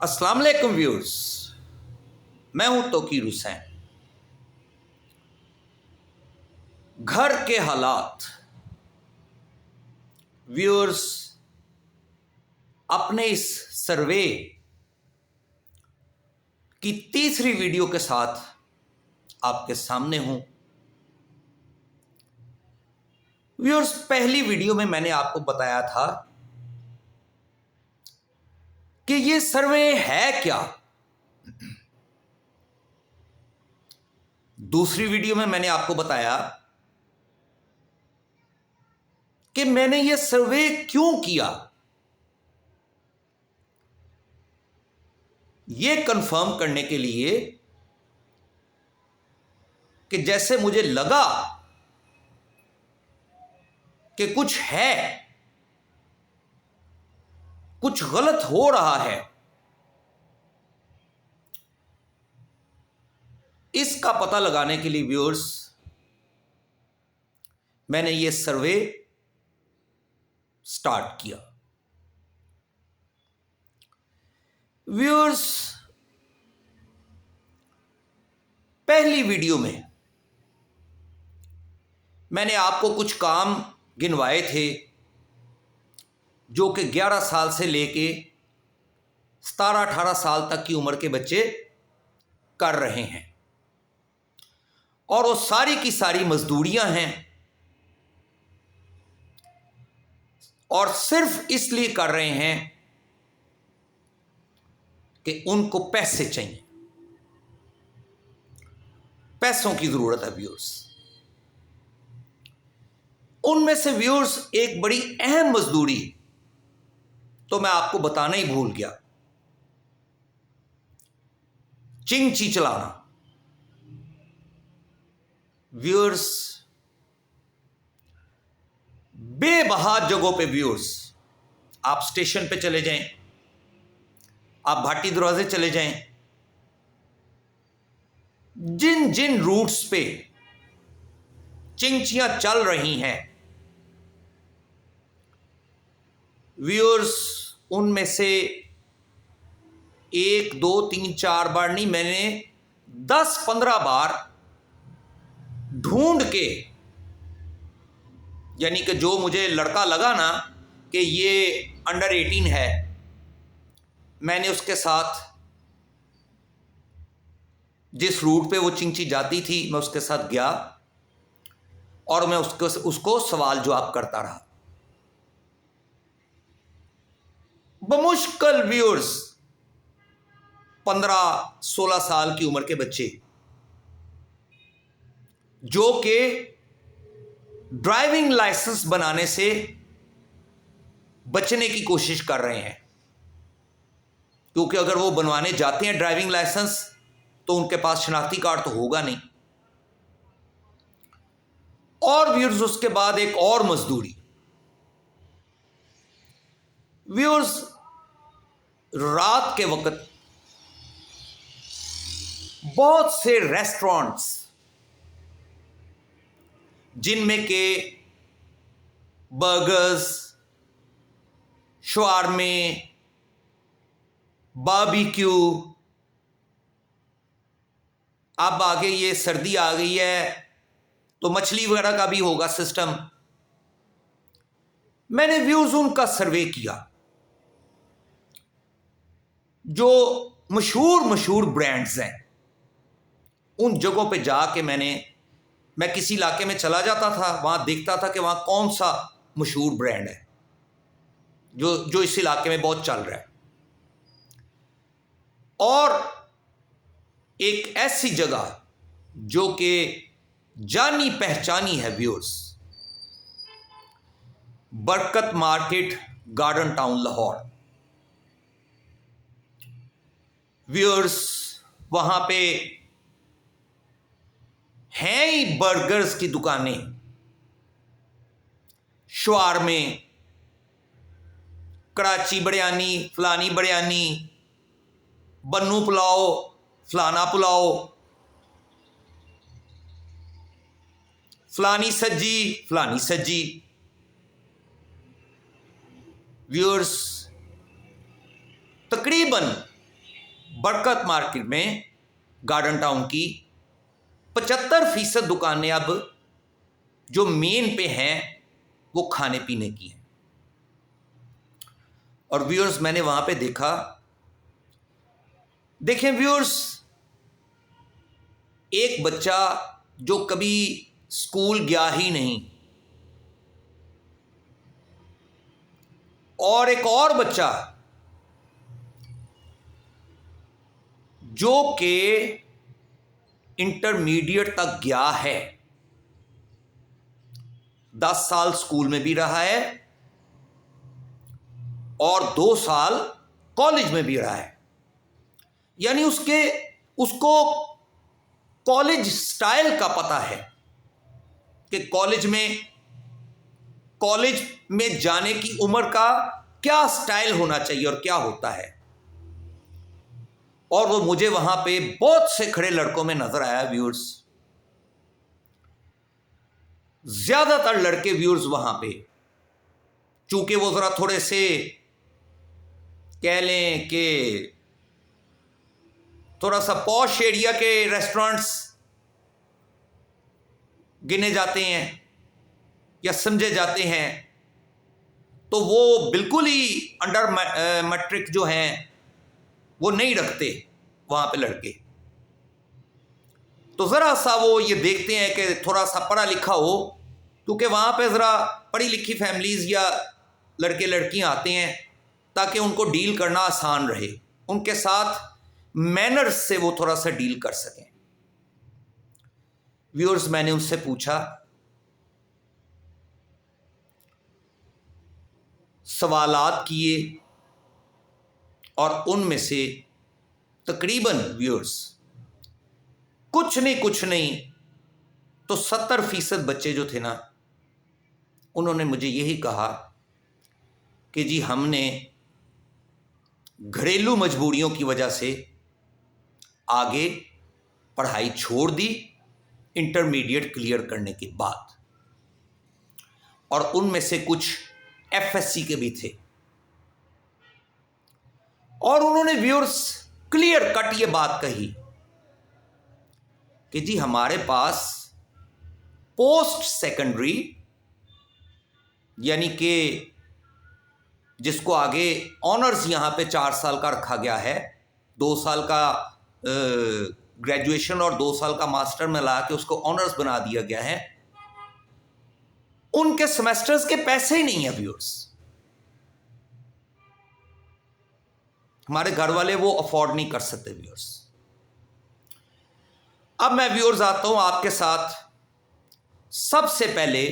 अस्सलाम वालेकुम व्यूअर्स, मैं हूं तौकीर हुसैन। घर के हालात व्यूअर्स, अपने इस सर्वे की तीसरी वीडियो के साथ आपके सामने हूं। व्यूअर्स, पहली वीडियो में मैंने आपको बताया था कि ये सर्वे है क्या। दूसरी वीडियो में मैंने आपको बताया कि मैंने ये सर्वे क्यों किया। ये कंफर्म करने के लिए कि जैसे मुझे लगा कि कुछ है, कुछ गलत हो रहा है, इसका पता लगाने के लिए व्यूअर्स मैंने ये सर्वे स्टार्ट किया। व्यूअर्स, पहली वीडियो में मैंने आपको कुछ काम गिनवाए थे जो कि 11 साल से लेके 17-18 साल तक की उम्र के बच्चे कर रहे हैं, और वो सारी की सारी मजदूरियां हैं, और सिर्फ इसलिए कर रहे हैं कि उनको पैसे चाहिए, पैसों की जरूरत है व्यूअर्स। उनमें से व्यूअर्स एक बड़ी अहम मजदूरी तो मैं आपको बताना ही भूल गया, चिंची चलाना। व्यूअर्स, बेबहा जगहों पे व्यूअर्स, आप स्टेशन पे चले जाएं, आप भाटी दरवाजे चले जाएं, जिन जिन रूट्स पे चिंचियां चल रही हैं व्यूअर्स, उनमें से 1 2 3 4 बार नहीं, मैंने 10-15 बार ढूंढ के, यानी कि जो मुझे लड़का लगा ना कि ये अंडर 18 है, मैंने उसके साथ जिस रूट पे वो चिंची जाती थी मैं उसके साथ गया और मैं उसको सवाल जवाब करता रहा। बमुश्किल व्यूअर्स 15-16 साल की उम्र के बच्चे जो कि ड्राइविंग लाइसेंस बनाने से बचने की कोशिश कर रहे हैं, क्योंकि अगर वो बनवाने जाते हैं ड्राइविंग लाइसेंस तो उनके पास शनाख्ती कार्ड तो होगा नहीं। और व्यूअर्स, उसके बाद एक और मजदूरी व्यूअर्स, रात के वक्त बहुत से रेस्टोरेंट्स जिनमें के बर्गर्स, शवारमे, बारबेक्यू, अब आगे ये सर्दी आ गई है तो मछली वगैरह का भी होगा सिस्टम। मैंने व्यूज उनका सर्वे किया, जो मशहूर मशहूर ब्रांड्स हैं, उन जगहों पे जाके मैं किसी इलाके में चला जाता था, वहां देखता था कि वहां कौन सा मशहूर ब्रांड है जो इस इलाके में बहुत चल रहा है। और एक ऐसी जगह जो कि जानी पहचानी है व्यूअर्स, बरकत market, garden town, Lahore. Viewers, वहां पे हैं ही बर्गर्स की दुकानें, शवारमे, कराची बिरयानी, फलानी बिरयानी, बन्नू पुलाव, फलाना पुलाव, फलानी सज्जी, फलानी सज्जी। व्यूअर्स, तकरीबन बरकत मार्केट में, गार्डन टाउन की 75% दुकानें अब जो मेन पे हैं वो खाने पीने की हैं। और व्यूअर्स, मैंने वहां पे देखा, देखें व्यूअर्स, एक बच्चा जो कभी स्कूल गया ही नहीं, और एक और बच्चा जो कि इंटरमीडिएट तक गया है, 10 साल स्कूल में भी रहा है और 2 साल कॉलेज में भी रहा है। यानी उसको कॉलेज स्टाइल का पता है कि कॉलेज में जाने की उम्र का क्या स्टाइल होना चाहिए और क्या होता है। और वो मुझे वहां पे बहुत से खड़े लड़कों में नजर आया व्यूअर्स, ज्यादातर लड़के व्यूअर्स वहां पे, चूंकि वो जरा थोड़े से कह लें कि थोड़ा सा पॉश एरिया के रेस्टोरेंट्स गिने जाते हैं या समझे जाते हैं, तो वो बिल्कुल ही अंडर मैट्रिक जो हैं वो नहीं रखते वहां पे लड़के। तो जरा सा वो ये देखते हैं कि थोड़ा सा पढ़ा लिखा हो, क्योंकि वहां पे जरा पढ़ी लिखी फैमिलीज या लड़के लड़कियां आते हैं ताकि उनको डील करना आसान रहे, उनके साथ मैनर्स से वो थोड़ा सा डील कर सकें। व्यूअर्स, मैंने उनसे पूछा, सवालात किए, और उनमें से तकरीबन व्यूअर्स कुछ नहीं तो 70% बच्चे जो थे ना, उन्होंने मुझे यही कहा कि जी हमने घरेलू मजबूरियों की वजह से आगे पढ़ाई छोड़ दी इंटरमीडिएट क्लियर करने के बाद। और उनमें से कुछ एफएससी के भी थे। और उन्होंने व्यूअर्स क्लियर कट ये बात कही कि जी हमारे पास पोस्ट सेकेंडरी, यानी कि जिसको आगे ऑनर्स यहां पे 4 साल का रखा गया है, 2 साल का ग्रेजुएशन और 2 साल का मास्टर में ला के उसको ऑनर्स बना दिया गया है, उनके सेमेस्टर्स के पैसे ही नहीं है व्यूअर्स। हमारे घर वाले वो अफोर्ड नहीं कर सकते व्यूअर्स। अब मैं व्यूअर्स आता हूं आपके साथ सबसे पहले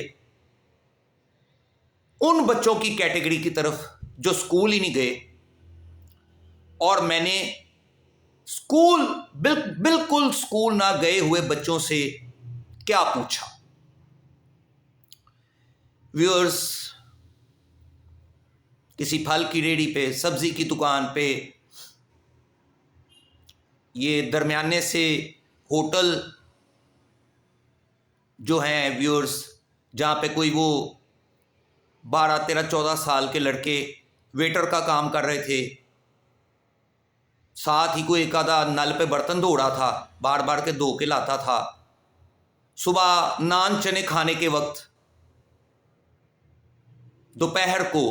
उन बच्चों की कैटेगरी की तरफ जो स्कूल ही नहीं गए, और मैंने स्कूल बिल्कुल स्कूल ना गए हुए बच्चों से क्या पूछा। व्यूअर्स, किसी फल की रेहड़ी पे, सब्जी की दुकान पे, ये दरमियाने से होटल जो हैं व्यूअर्स, जहाँ पे कोई वो 12, 13, 14 साल के लड़के वेटर का काम कर रहे थे, साथ ही कोई एक आधा नल पे बर्तन धो रहा था, बार बार के धो के लाता था। सुबह नान चने खाने के वक्त, दोपहर को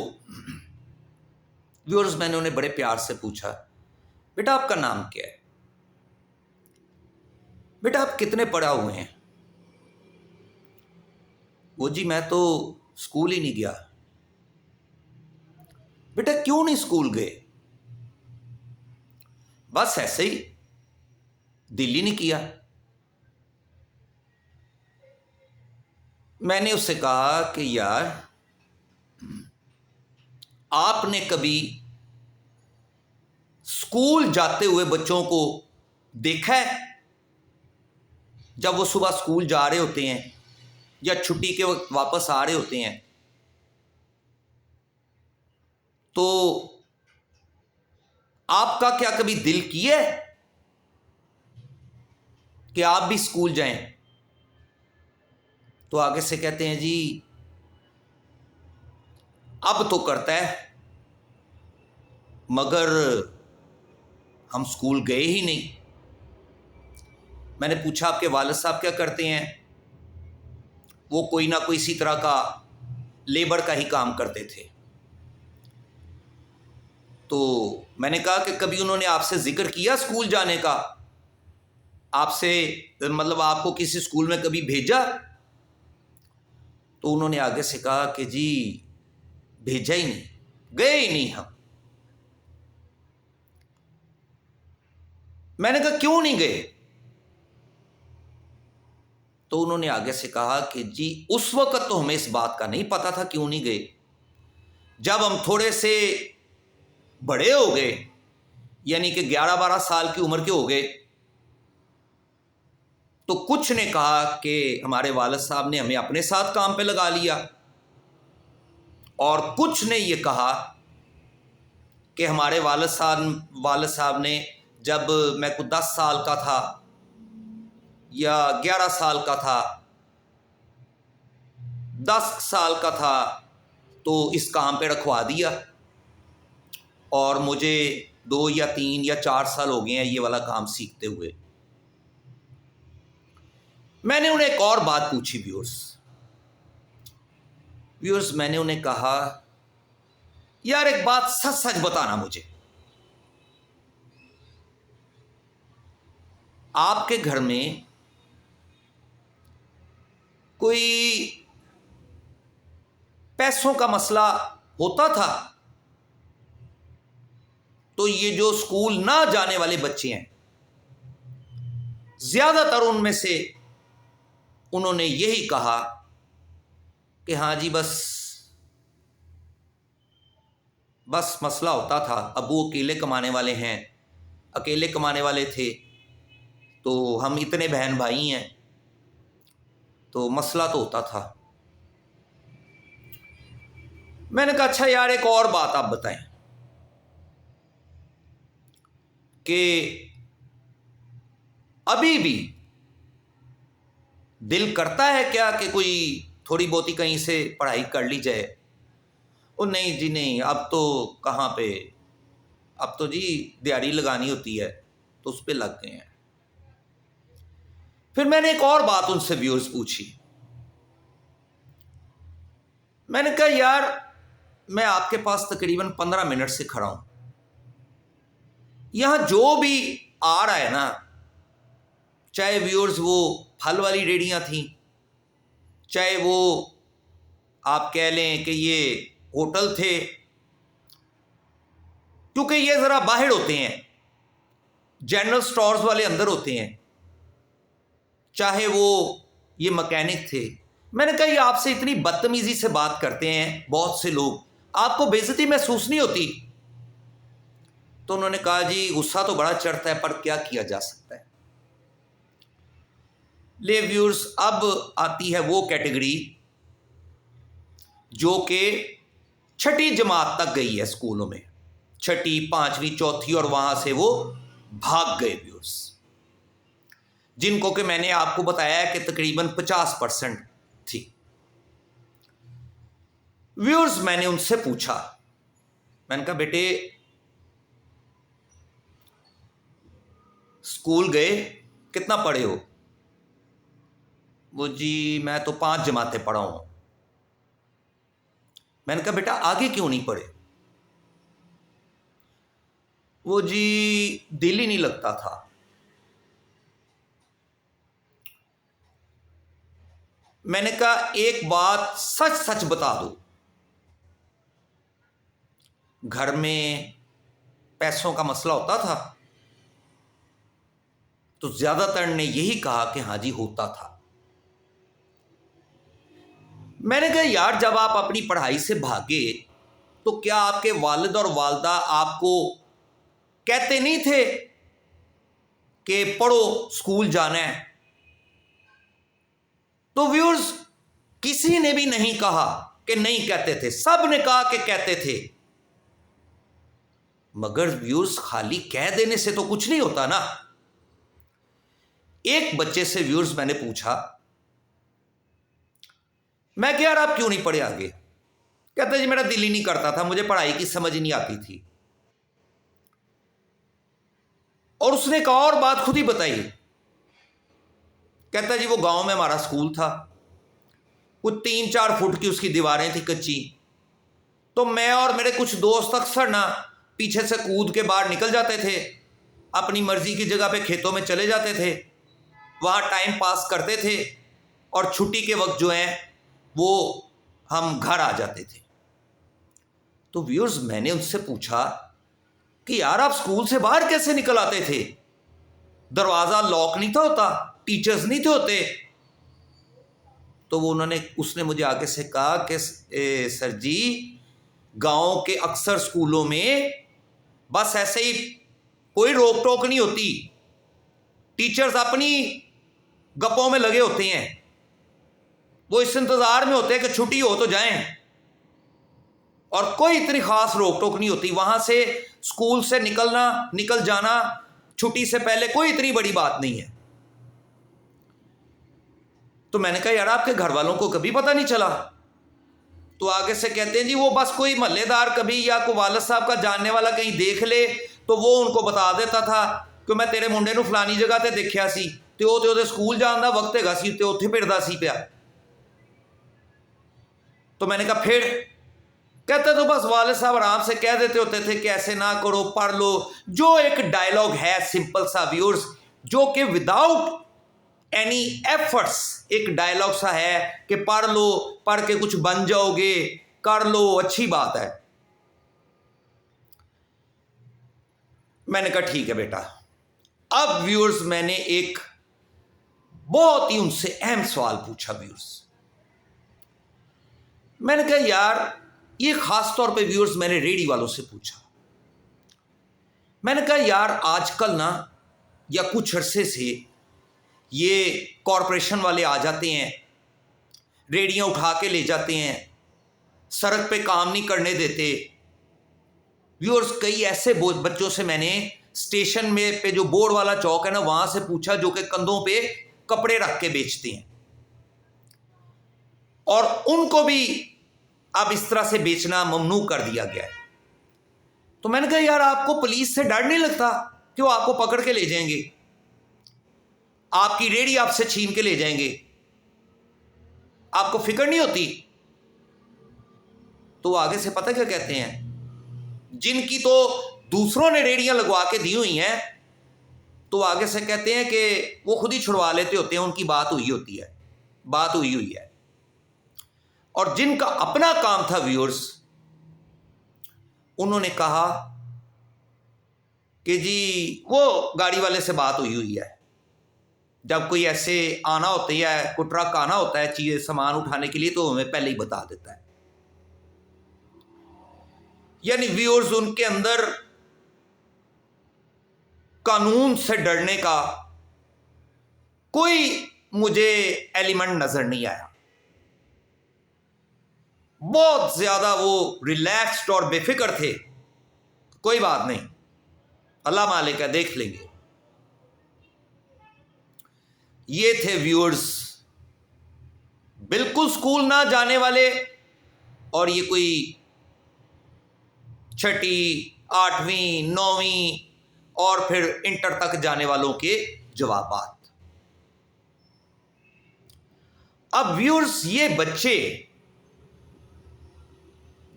व्यूअर्स मैंने उन्हें बड़े प्यार से पूछा, बेटा आपका नाम क्या है, बेटा आप कितने पढ़ा हुए हैं। वो जी मैं तो स्कूल ही नहीं गया। बेटा क्यों नहीं स्कूल गए। बस ऐसे ही, दिल ही नहीं किया। मैंने उससे कहा कि यार आपने कभी स्कूल जाते हुए बच्चों को देखा है, जब वो सुबह स्कूल जा रहे होते हैं या छुट्टी के वक्त वापस आ रहे होते हैं, तो आपका क्या कभी दिल किया है कि आप भी स्कूल जाएं। तो आगे से कहते हैं जी अब तो करता है, मगर हम स्कूल गए ही नहीं। मैंने पूछा आपके वालिद साहब क्या करते हैं? वो कोई ना कोई इसी तरह का लेबर का ही काम करते थे। तो मैंने कहा कि कभी उन्होंने आपसे जिक्र किया स्कूल जाने का? आपसे मतलब आपको किसी स्कूल में कभी भेजा? तो उन्होंने आगे से कहा कि जी भेजा ही नहीं, गए ही नहीं हम। मैंने कहा क्यों नहीं गए? तो उन्होंने आगे से कहा कि जी उस वक्त तो हमें इस बात का नहीं पता था क्यों नहीं गए। जब हम थोड़े से बड़े हो गए, यानी कि 11-12 साल की उम्र के हो गए, तो कुछ ने कहा कि हमारे वालिद साहब ने हमें अपने साथ काम पे लगा लिया, और कुछ ने ये कहा कि हमारे वालिद साहब ने जब मैं को 10 साल का था या 11 साल का था, 10 साल का था, तो इस काम पे रखवा दिया, और मुझे 2 या 3 या 4 साल हो गए हैं ये वाला काम सीखते हुए। मैंने उन्हें एक और बात पूछी व्यूअर्स, मैंने उन्हें कहा यार एक बात सच सच बताना मुझे, आपके घर में कोई पैसों का मसला होता था? तो ये जो स्कूल ना जाने वाले बच्चे हैं, ज्यादातर उनमें से उन्होंने यही कहा कि हाँ जी बस मसला होता था, अबू अकेले कमाने वाले हैं, अकेले कमाने वाले थे, तो हम इतने बहन भाई हैं, तो मसला तो होता था। मैंने कहा अच्छा यार एक और बात आप बताएं कि अभी भी दिल करता है क्या कि कोई थोड़ी बहुती कहीं से पढ़ाई कर ली जाए? ओ नहीं जी नहीं, अब तो कहाँ पे, अब तो जी दिहाड़ी लगानी होती है, तो उस पर लग गए हैं। फिर मैंने एक और बात उनसे व्यूअर्स पूछी। मैंने कहा यार मैं आपके पास तकरीबन 15 मिनट से खड़ा हूं, यहां जो भी आ रहा है ना, चाहे व्यूअर्स वो फल वाली रेडियां थी, चाहे वो आप कह लें कि ये होटल थे, क्योंकि ये जरा बाहर होते हैं, जनरल स्टोर्स वाले अंदर होते हैं, चाहे वो ये मैकेनिक थे। मैंने कहा ये आपसे इतनी बदतमीजी से बात करते हैं बहुत से लोग, आपको बेइज्जती महसूस नहीं होती? तो उन्होंने कहा जी गुस्सा तो बड़ा चढ़ता है, पर क्या किया जा सकता है। ले व्यूअर्स, अब आती है वो कैटेगरी जो कि 6ठी जमात तक गई है स्कूलों में, 6ठी, 5वीं, 4थी, और वहां से वो भाग गए व्यूअर्स, जिनको कि मैंने आपको बताया कि तकरीबन 50% थी। व्यूअर्स मैंने उनसे पूछा, मैंने कहा बेटे स्कूल गए, कितना पढ़े हो? वो जी मैं तो 5 जमातें पढ़ा हूं। मैंने कहा बेटा आगे क्यों नहीं पढ़े? वो जी दिल ही नहीं लगता था। मैंने कहा एक बात सच सच बता दो, घर में पैसों का मसला होता था? तो ज्यादातर ने यही कहा कि हाँ जी होता था। मैंने कहा यार जब आप अपनी पढ़ाई से भागे तो क्या आपके वालिद और वालदा आपको कहते नहीं थे कि पढ़ो, स्कूल जाना है? तो व्यूअर्स किसी ने भी नहीं कहा कि नहीं कहते थे, सब ने कहा कि कहते थे। मगर व्यूअर्स खाली कह देने से तो कुछ नहीं होता ना। एक बच्चे से व्यूअर्स मैंने पूछा, मैं क्या यार आप क्यों नहीं पढ़े आगे? कहता जी मेरा दिल ही नहीं करता था, मुझे पढ़ाई की समझ नहीं आती थी। और उसने एक और बात खुद ही बताई। कहता जी वो गांव में हमारा स्कूल था, कुछ 3-4 फुट की उसकी दीवारें थी कच्ची, तो मैं और मेरे कुछ दोस्त अक्सर ना पीछे से कूद के बाहर निकल जाते थे, अपनी मर्जी की जगह पे खेतों में चले जाते थे, वहाँ टाइम पास करते थे और छुट्टी के वक्त जो है वो हम घर आ जाते थे। तो व्यूअर्स, मैंने उनसे पूछा कि यार आप स्कूल से बाहर कैसे निकल आते थे? दरवाज़ा लॉक नहीं था होता, टीचर्स नहीं थे होते? तो उसने मुझे आगे से कहा कि सर जी, गांव के अक्सर स्कूलों में बस ऐसे ही कोई रोक टोक नहीं होती, टीचर्स अपनी गप्पों में लगे होते हैं, वो इस इंतजार में होते हैं कि छुट्टी हो तो जाएं, और कोई इतनी खास रोक टोक नहीं होती। वहां से स्कूल से निकल जाना छुट्टी से पहले कोई इतनी बड़ी बात नहीं है। तो मैंने कहा यार आपके घर वालों को कभी पता नहीं चला? तो आगे से कहते हैं जी वो बस कोई महल्लेदार कभी या कोई वालिद साहब का जानने वाला कहीं देख ले तो वो उनको बता देता था कि मैं तेरे मुंडे नूं फलानी जगह ते देखिया सी, ते ओहदे स्कूल जान दा वक्त हैगा सी ते उत्थे फिरदा सी पिया। तो मैंने कहा फिर? कहते तो बस वालिद साहब आराम से कह देते होते थे कि ऐसे ना करो, पढ़ लो, जो एक डायलॉग है सिंपल सा व्यूअर्स, जो कि विदाउट एनी एफर्ट्स एक डायलॉग सा है कि पढ़ लो, पढ़ के कुछ बन जाओगे, कर लो, अच्छी बात है। मैंने कहा ठीक है बेटा। अब व्यूअर्स, मैंने एक बहुत ही उनसे अहम सवाल पूछा व्यूअर्स। मैंने कहा यार, ये खास तौर पे व्यूअर्स मैंने रेडी वालों से पूछा। मैंने कहा यार आजकल ना या कुछ अरसे से ये कॉरपोरेशन वाले आ जाते हैं, रेडियां उठा के ले जाते हैं, सड़क पे काम नहीं करने देते। व्यूअर्स, कई ऐसे बच्चों से मैंने स्टेशन में पे जो बोर्ड वाला चौक है ना वहां से पूछा, जो कि कंधों पे कपड़े रख के बेचते हैं, और उनको भी अब इस तरह से बेचना ममनू कर दिया गया है। तो मैंने कहा यार आपको पुलिस से डर नहीं लगता कि वो आपको पकड़ के ले जाएंगे, आपकी रेडी आपसे छीन के ले जाएंगे, आपको फिक्र नहीं होती? तो आगे से पता क्या कहते हैं, जिनकी तो दूसरों ने रेडियां लगवा के दी हुई हैं, तो आगे से कहते हैं कि वो खुद ही छुड़वा लेते होते हैं, उनकी बात हुई हुई है। और जिनका अपना काम था व्यूअर्स, उन्होंने कहा कि जी वो गाड़ी वाले से बात हुई है, जब कोई ऐसे आना होता है, कोई ट्रक आना होता है चीज़ें सामान उठाने के लिए, तो हमें पहले ही बता देता है। यानी व्यूअर्स, उनके अंदर कानून से डरने का कोई मुझे एलिमेंट नजर नहीं आया। बहुत ज्यादा वो रिलैक्स्ड और बेफिक्र थे, कोई बात नहीं, अल्लाह मालिक है, देख लेंगे। ये थे व्यूअर्स बिल्कुल स्कूल ना जाने वाले, और ये कोई 6वीं, 8वीं, 9वीं और फिर इंटर तक जाने वालों के जवाबात। अब व्यूअर्स, ये बच्चे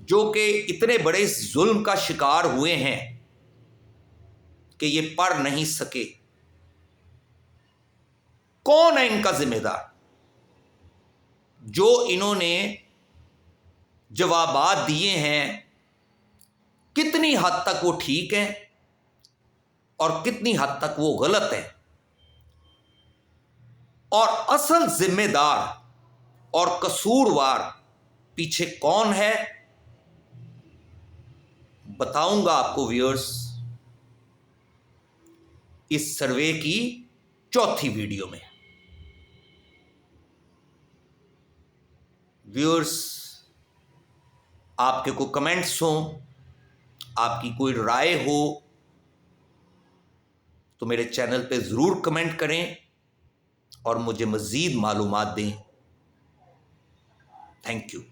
जो कि इतने बड़े जुल्म का शिकार हुए हैं कि ये पढ़ नहीं सके, कौन है इनका जिम्मेदार? जो इन्होंने जवाबात दिए हैं, कितनी हद तक वो ठीक है और कितनी हद तक वो गलत है, और असल जिम्मेदार और कसूरवार पीछे कौन है, बताऊंगा आपको व्यूअर्स इस सर्वे की चौथी वीडियो में। व्यूअर्स, आपके कोई कमेंट्स हों, आपकी कोई राय हो, तो मेरे चैनल पे ज़रूर कमेंट करें और मुझे मज़ीद मालूमात दें। Thank you.